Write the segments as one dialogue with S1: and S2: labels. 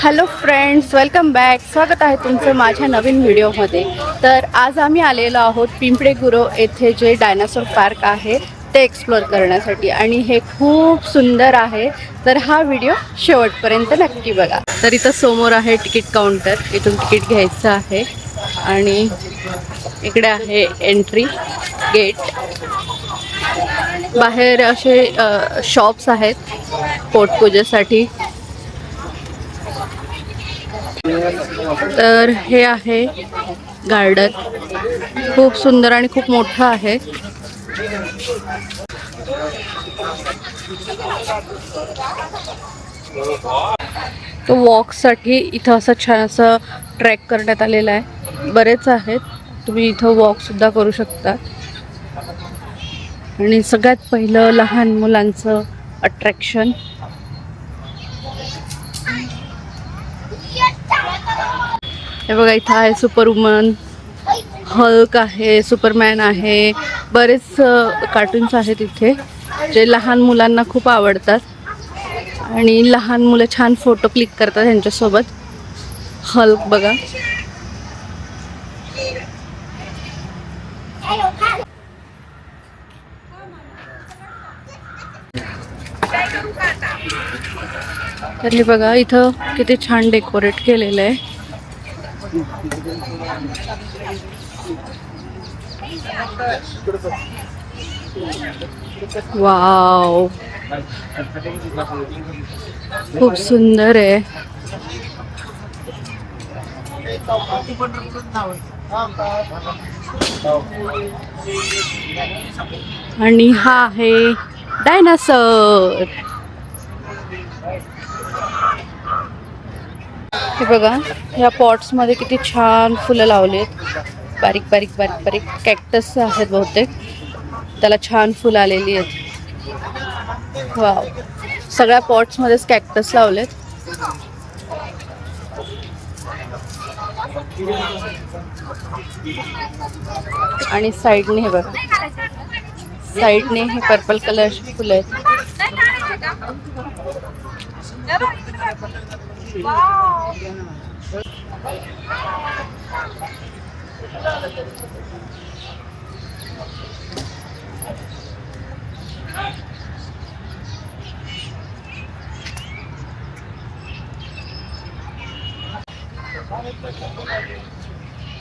S1: Hello friends, welcome back. स्वागत आहे तुमचं माझ्या नवीन व्हिडिओमध्ये. तर आज आम्ही आलेलो आहोत पिंपळे गुरव येथे जे डायनासोर पार्क आहे ते एक्सप्लोअर करण्यासाठी आणि हे खूप सुंदर आहे. तर हा व्हिडिओ शेवटपर्यंत नक्की बघा. तर इथं समोर आहे तिकीट काउंटर, इथून तिकीट घ्यायचं आहे आणि इकडे आहे एंट्री गेट. बाहेर असे शॉप्स आहेत पोटपूजेसाठी. तर हे आहे गार्डन, खूप सुंदर आणि खूप मोठं आहे. तो वॉकसाठी इथं असं छान असं ट्रॅक करण्यात आलेला आहे. बरेच आहेत, तुम्ही इथं वॉक सुद्धा करू शकता. आणि सगळ्यात पहिलं लहान मुलांचं अट्रॅक्शन. हे बघा, इथं आहे सुपरवुमन, हल्क आहे, सुपरमॅन आहे. बरेच कार्टून्स आहेत इथे जे लहान मुलांना खूप आवडतात आणि लहान मुलं छान फोटो क्लिक करतात त्यांच्यासोबत. हल्क बघा. तर हे बघा, इथं किती छान डेकोरेट केलेलं आहे. वाव, खूप सुंदर आहे. आणि हा आहे डायनासोर. हे बघा, ह्या पॉट्स मध्ये किती छान फुलं लावलेत. बारीक बारीक बारीक बारीक कॅक्टस आहेत बहुतेक, त्याला छान फुलं आलेली आहेत. वाव, सगळ्या पॉट्स मध्येच कॅक्टस लावलेत. आणि साईडने हे बघा, साईडने हे पर्पल कलरची फुलं आहेत.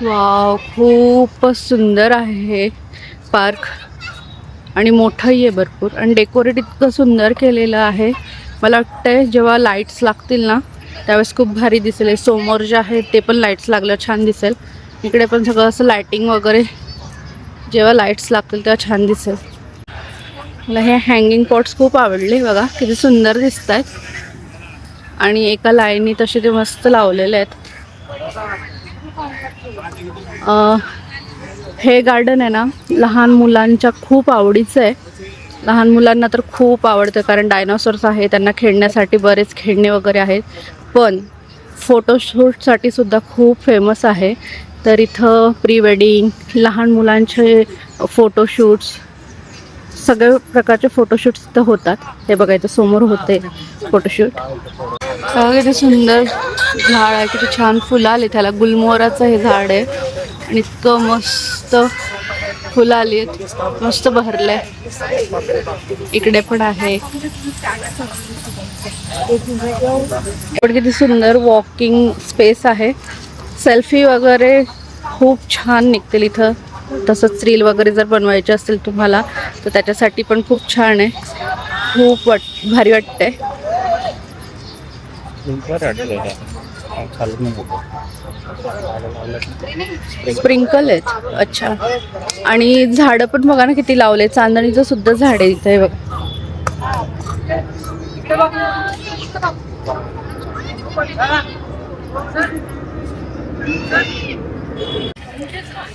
S1: वाव, खूपच सुंदर आहे पार्क आणि मोठंही आहे भरपूर. आणि डेकोरेट इतकं सुंदर केलेलं आहे. मला वाटतंय जेव्हा लाईट्स लागतील ना त्यावेळेस खूप भारी दिसेल. समोर जे आहे ते पण लाईट्स लागल्या छान दिसेल. इकडे पण सगळं असं लाईटिंग वगैरे जेव्हा लाईट्स लागतील तेव्हा छान दिसेल. मला हे हँगिंग पॉट्स खूप आवडले. बघा किती सुंदर दिसत आहेत आणि एका लाईनी तसे ते मस्त लावलेले आहेत. हे गार्डन आहे ना लहान मुलांच्या खूप आवडीचं आहे. लहान मुलांना तर खूप आवडतं कारण डायनासोर्स आहे, त्यांना खेळण्यासाठी बरेच खेळणे वगैरे आहेत. पण फोटोशूटसाठी सुद्धा खूप फेमस आहे. तर इथं प्री वेडिंग, लहान मुलांचे फोटोशूट्स, सगळ्या प्रकारचे फोटोशूट्स इथं होतात. हे बघा, इथं समोर होते फोटोशूट. किती सुंदर झाड आहे, किती छान फुलं आली. त्याला गुलमोहराचं हे झाड आहे आणि इतकं मस्त फुलं आली आहेत, मस्त भरलंय. इकडे पण आहे. किती सुंदर वॉकिंग स्पेस आहे. सेल्फी वगैरे खूप छान निघतील इथं. तसंच रील वगैरे जर बनवायचे असतील तुम्हाला तर त्याच्यासाठी पण खूप छान आहे. खूप भारी वाटतंय. स्प्रिंकल आहेत, अच्छा. आणि झाडं पण बघा ना किती लावले. चांदणीचं सुद्धा झाड आहे इथे बघा.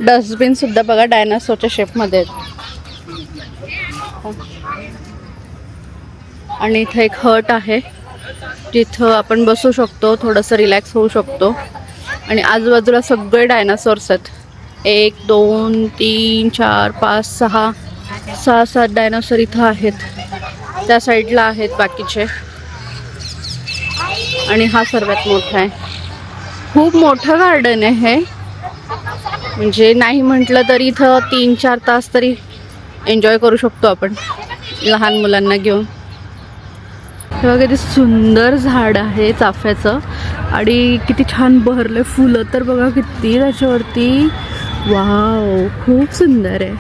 S1: डस्टबिन सुद्धा बघा डायनासोरच्या शेपमध्ये आहेत. आणि इथे एक हट आहे जिथं आपण बसू शकतो, थोडंसं रिलॅक्स होऊ शकतो. आणि आजूबाजूला सगळे डायनासोर्स आहेत. 1 2 3 4 5 6 6-7 डायनासोर इथं आहेत. त्या साईडला आहेत बाकीचे. आणि हा सर्वात मोठा आहे. खूप मोठं गार्डन आहे हे, म्हणजे नाही म्हटलं तरी इथं 3-4 तास तरी एन्जॉय करू शकतो आपण लहान मुलांना घेऊन. हे बघा किती सुंदर झाड आहे चाफ्याचं आणि किती छान बहरले फुलं तर बघा किती त्याच्यावरती. वाव, खूप सुंदर आहे.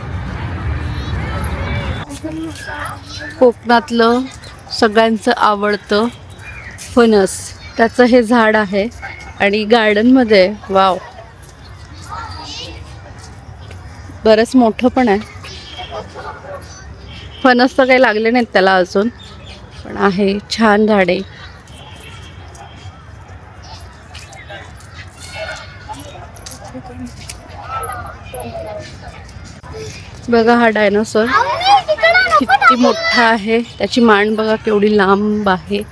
S1: कोकणातलं सगळ्यांचं आवडतं फणस, त्याचं हे झाड आहे आणि गार्डनमध्ये. वाव, बरंच मोठं पण आहे. फणस तर काही लागले नाहीत त्याला अजून, पण आहे छान झाडे. बघा हा डायनोसॉर किती मोठा आहे, त्याची मान बघा केवढी लांब आहे.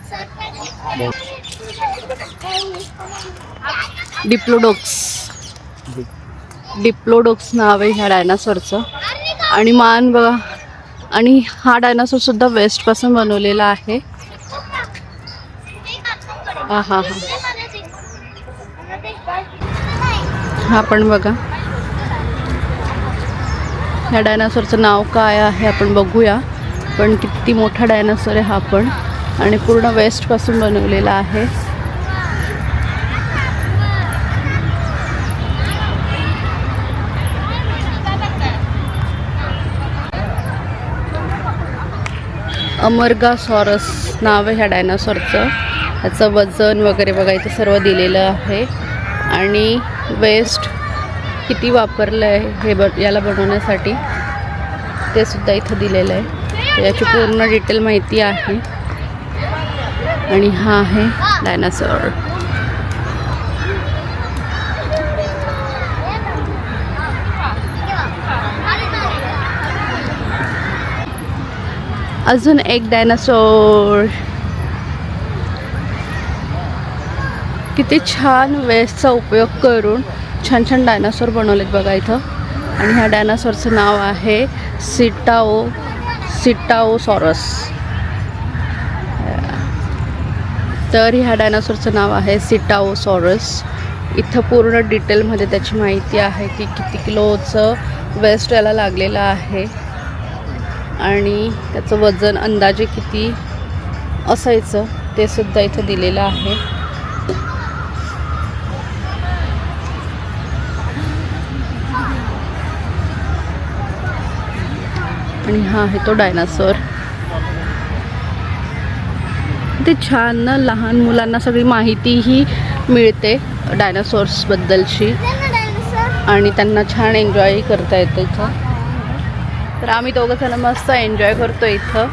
S1: डिप्लोडोक्स नाव आहे ह्या डायनासॉरचं आणि मान बघा. आणि हा डायनासॉर सुद्धा वेस्ट पासून बनवलेला आहे. हा पण बघा. ह्या डायनासॉरचं नाव काय आहे आपण बघूया. पण किती मोठा डायनासॉर आहे हा पण, आणि पूर्ण वेस्ट पासून बनवलेला आहे. अमरगासॉरस नाव आहे ह्या डायनासॉरचं. ह्याचं वजन वगैरे बघा इथे सर्व दिलेलं आहे आणि वेस्ट किती वापरलं आहे हे याला बनवण्यासाठी ते सुद्धा इथं दिलेलं आहे. याची पूर्ण डिटेल माहिती आहे. आणि हा आहे डायनासॉर. अजून एक डायनासॉर. किती छान वेस्टचा उपयोग करून छान छान डायनासॉर बनवलेत बघा इथं. आणि ह्या डायनासॉरचं नाव आहे सिटाओसॉरस. तर ह्या डायनासॉरचं नाव आहे सिटाओसॉरस. इथं पूर्ण डिटेलमध्ये त्याची माहिती आहे की किती किलोचं वेस्ट याला लागलेलं आहे आणि त्याचं वजन अंदाजे किती असायचं ते सुद्धा इथं दिलेलं आहे. आणि हा आहे तो डायनासॉर. ते छान ना, लहान मुलांना सगळी माहितीही मिळते डायनासॉर्सबद्दलची आणि त्यांना छान एन्जॉय करता येतं इथं. तर आम्ही दोघंजण मस्त एन्जॉय करतो इथं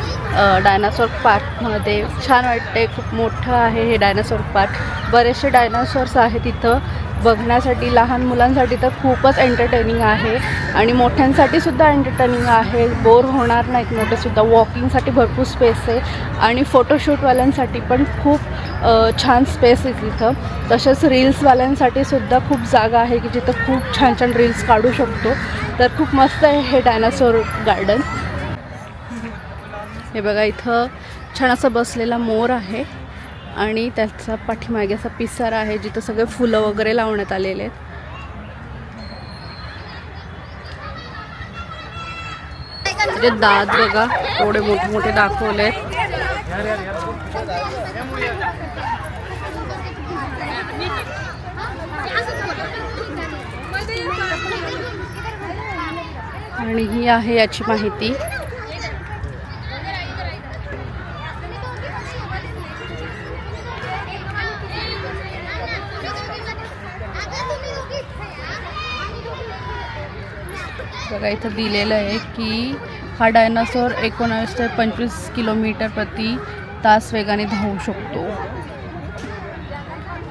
S1: डायनासॉर पार्कमध्ये. छान वाटते, खूप मोठं आहे हे डायनासॉर पार्क. बरेचसे डायनासॉर्स आहेत इथं बघण्यासाठी. लहान मुलांसाठी तर खूपच एंटरटेनिंग आहे आणि मोठ्यांसाठी सुद्धा एंटरटेनिंग आहे. बोर होणार नाहीत मोठेसुद्धा. वॉकिंगसाठी भरपूर स्पेस आहे आणि फोटोशूटवाल्यांसाठी पण खूप छान स्पेस आहे तिथं. तसेच रील्सवाल्यांसाठी सुद्धा खूप जागा आहे की जिथं खूप छान छान रील्स काढू शकतो. तर खूप मस्त आहे हे डायनासॉर गार्डन. हे बघा इथं छान असं बसलेला मोर आहे आणि त्याचा पाठीमागे असा पिसारा आहे जिथं सगळे फुलं वगैरे लावण्यात आलेले आहेत. म्हणजे दात बघा एवढे मोठे मोठे दाखवले. आणि ही आहे याची माहिती. बघा इथं दिलेलं आहे की हा डायनासॉर 19 ते 25 किलोमीटर प्रति तास वेगाने धावू शकतो.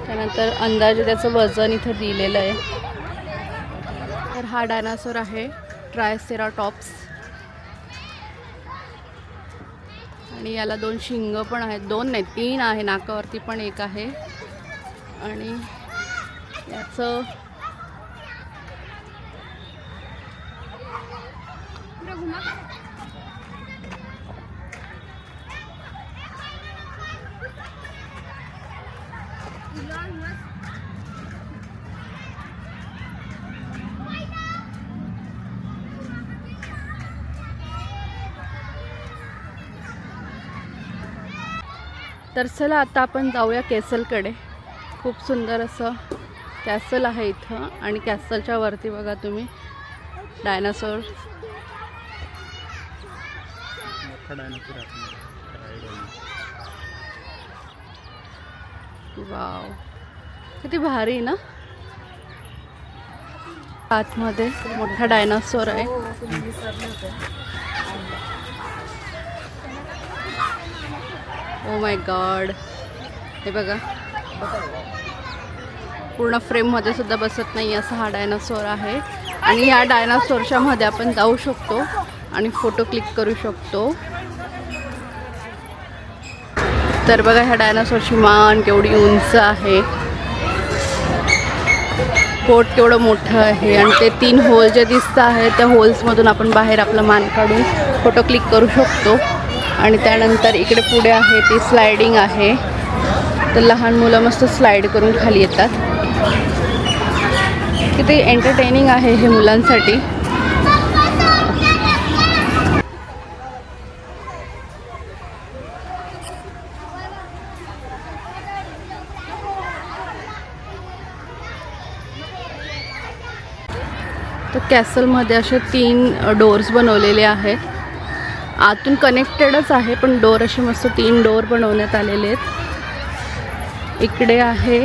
S1: त्यानंतर अंदाजे त्याचं वजन इथं दिलेलं आहे. तर हा डायनासॉर आहे ट्रायसेराटॉप्स आणि याला 2 शिंग पण आहेत. 2 नाही 3 आहे, नाकावरती पण एक आहे. आणि याचं तर चला आता आपण जाऊया कॅसलकडे. खूप सुंदर असं कॅसल आहे इथं आणि कॅसलच्या वरती बघा तुम्ही डायनासोर. वाव, किती भारी ना. आतमध्ये मोठा डायनासोर आहे. ओ माय गॉड, हे बघा पूर्ण फ्रेममध्ये सुद्धा बसत नाही असा हा डायनासोर आहे. आणि या डायनासोरच्या मध्ये आपण जाऊ शकतो आणि फोटो क्लिक करू शकतो. तर बघा ह्या डायनासोरची मान केवढी उंच आहे, पोट केवढं मोठं आहे आणि ते 3 होल जे दिसत आहेत त्या होल्समधून आपण बाहेर आपलं मान काढून फोटो क्लिक करू शकतो. आणि त्यानंतर इकडे पुढे आहे ती स्लायडिंग आहे, तर लहान मुलं मस्त स्लाईड करून खाली येतात. किती एंटरटेनिंग आहे हे मुलांसाठी. तर कॅसलमध्ये असे 3 डोअर्स बनवलेले आहेत. आतून कनेक्टेडच आहे पण डोअर असे मस्त 3 डोअर बनवण्यात आलेले आहेत. इकडे आहे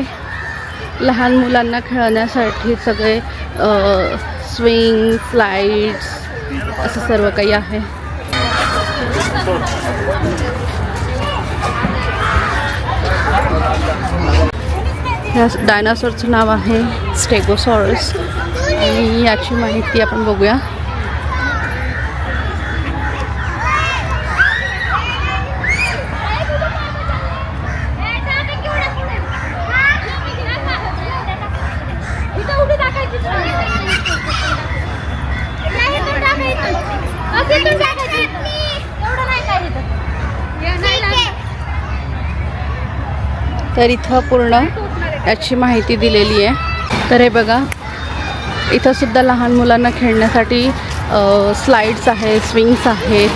S1: लहान मुलांना खेळण्यासाठी सगळे स्विंग, स्लाइड्स असं सर्व काही आहे. ह्या डायनासोरचं नाव आहे स्टेगोसॉरस आणि याची माहिती आपण बघूया. तर इथं पूर्ण याची माहिती दिलेली आहे. तर हे बघा इथं सुद्धा लहान मुलांना खेळण्यासाठी स्लाइड्स आहे, स्विंग्स आहेत.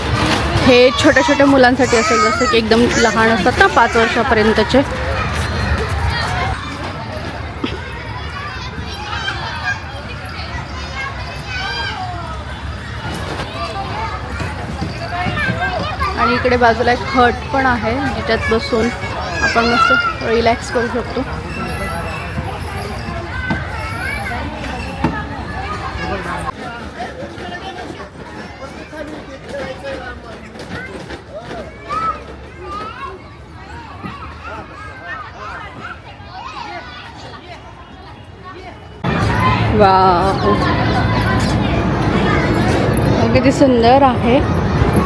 S1: हे छोट्या छोट्या मुलांसाठी असेल, जसं की एकदम लहान असतात ना 5 वर्षापर्यंतचे. आणि इकडे बाजूला एक हट पण आहे जिच्यात बसून आपण मस्त रिलॅक्स करू शकतो. वाव, किती सुंदर आहे.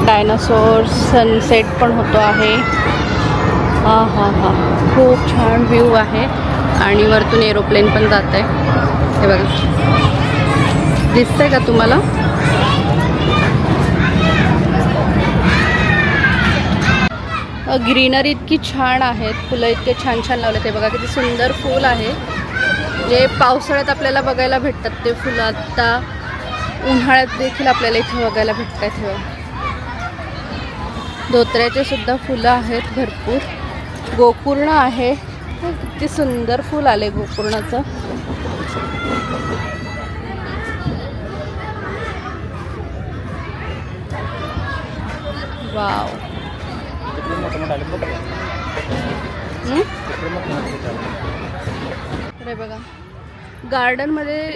S1: डायनासोर सनसेट पण होतो आहे. हा हा हा, खूप छान व्ह्यू आहे. आणि वरतून एरोप्लेन पण जात आहे. हे बघा, दिसतंय का तुम्हाला? ग्रीनरी इतकी छान आहेत, फुलं इतके छान छान लावले. ते बघा किती सुंदर फूल आहे, जे पावसाळ्यात आपल्याला बघायला भेटतात ते फुलं आता उन्हाळ्यात देखील आपल्याला इथे बघायला भेटतात. हे धोत्र्याचे सुद्धा फुलं आहेत भरपूर. गोपूर्ण आहे, किती सुंदर फूल आले गोपूर्णाचं. वाव, अरे बघा गार्डनमध्ये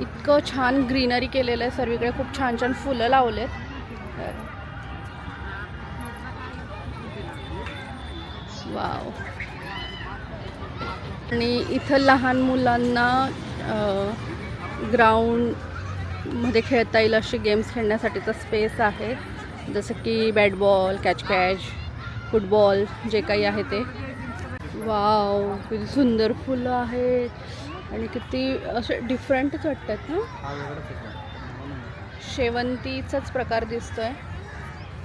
S1: इतकं छान ग्रीनरी केलेलं आहे. सर्वीकडे खूप छान छान फुलं लावलेत. वाव. आणि इथं लहान मुलांना ग्राउंडमध्ये खेळता येईल असे गेम्स खेळण्यासाठीचा स्पेस आहे, जसं की बॅट बॉल, कॅच, फुटबॉल, जे काही आहे ते. वाव, किती सुंदर फुलं आहेत आणि किती असे डिफरंटच वाटतात ना. शेवंतीचाच प्रकार दिसतोय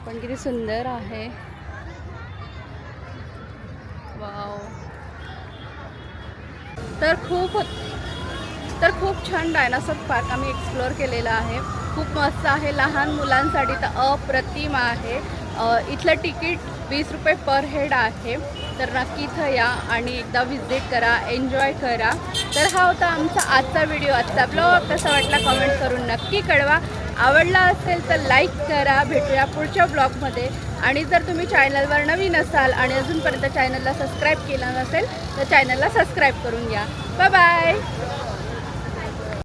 S1: पण किती सुंदर आहे. वाव, तर खूप छान डायनासोर पार्क आम्ही एक्सप्लोअर केलेला आहे. खूप मस्त आहे. लहान मुलांसाठी तर अप्रतिम आहे. इथलं तिकीट 20 रुपये पर हेड आहे. तर नक्की इथं या आणि एकदा व्हिजिट करा, एन्जॉय करा. तर हा होता आमचा आजचा व्हिडिओ, आजचा ब्लॉग. कसा वाटला कमेंट करून नक्की कळवा. आवडला असेल तर लाईक करा. भेटूया पुढच्या ब्लॉगमध्ये. आणि जर तुम्ही चॅनलवर नवीन असाल आणि अजूनपर्यंत चॅनलला सबस्क्राईब केलं नसेल तर चॅनलला सबस्क्राईब करून घ्या. Bye bye.